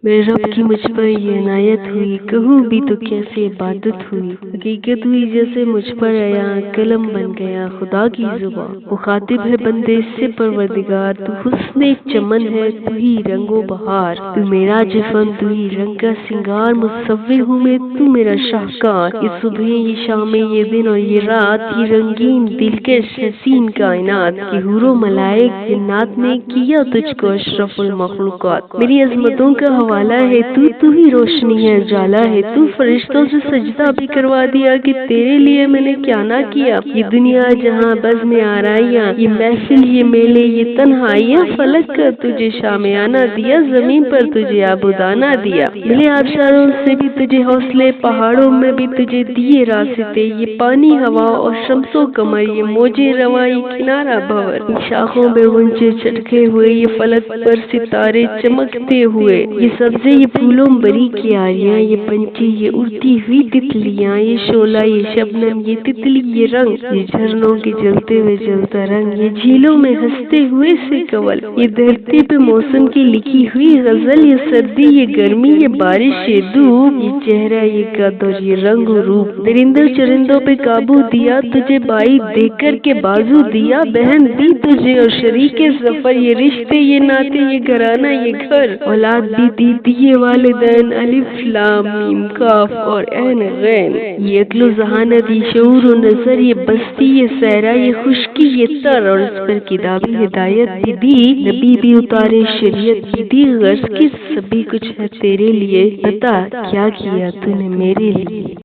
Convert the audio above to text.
मेरे रब की मुझ पर ये इनायत हुई, कहूँ भी तो कैसे इबादत हुई। हकीकत हुई जैसे मुझ पर आया, कलम बन गया खुदा की जुबां। मुखातिब है बंदे से परवरदिगार, तू हुस्ने चमन है, तू ही रंगो बहार। तू मेरा जिफन, तू ही रंग का सिंगार, मुसव्विर हूँ मैं, तू मेरा शाहकार। ये सुबह ये शाम ये दिन और ये रात, ये रंगीन दिलकश हसीन कायनात। ये हुरो मलाइक जिन्नात ने किया तुझको अशरफुल मखलूकात। मेरी अजमतों का हवाला है तू ही रोशनी है उजाला है। तू फरिश्तों से सजदा भी करवा दिया कि तेरे लिए मैंने क्या ना किया। ये दुनिया जहाँ बज़ में आराइयाँ, ये महफिल ये मेले ये तन्हाइयाँ, फलक का तुझे शामियाना दिया, जमीन पर तुझे आबुदाना दिया। मिले आबशारों से भी तुझे हौसले, पहाड़ों में भी तुझे दिए रास्ते। ये पानी हवा और शम्सो कमर, ये मौजे रवा ये किनारा भंवर। शाखों में गुंजे चटके हुए, ये फलक पर सितारे चमकते हुए। ये सब्जे ये फूलों बरी क्यारियां, ये पंछी ये उड़ती हुई तितलियां, ये शोला ये शबनम ये तितली ये रंग, ये झरनों के जलते हुए जलता रंग, ये झीलों में हंसते हुए से कवल। ये धरती पे मौसम की लिखी हुई गजल, ये सर्दी ये गर्मी ये बारिश ये धूप, ये चेहरा ये कद और ये रंग रूप। दरिंदों चरिंदों पे काबू दिया तुझे, बाई देकर के बाजू दिया, बहन दी तुझे और शरीके सफर। ये रिश्ते ये नाते ये घराना ये घर, औलाद भी दी दिए वालिदैन, अलिफ लाम मीम काफ और ऐन गैन। ये अक्लो ज़हानत ये शऊर और नजर, ये बस्ती ये सहरा ये खुशकी ये तर, और इस पर किताबी हिदायत भी दी, नबी भी उतारे शरीयत भी दी। गर्ज की सभी कुछ है तेरे लिए, बता क्या किया तूने मेरे लिए।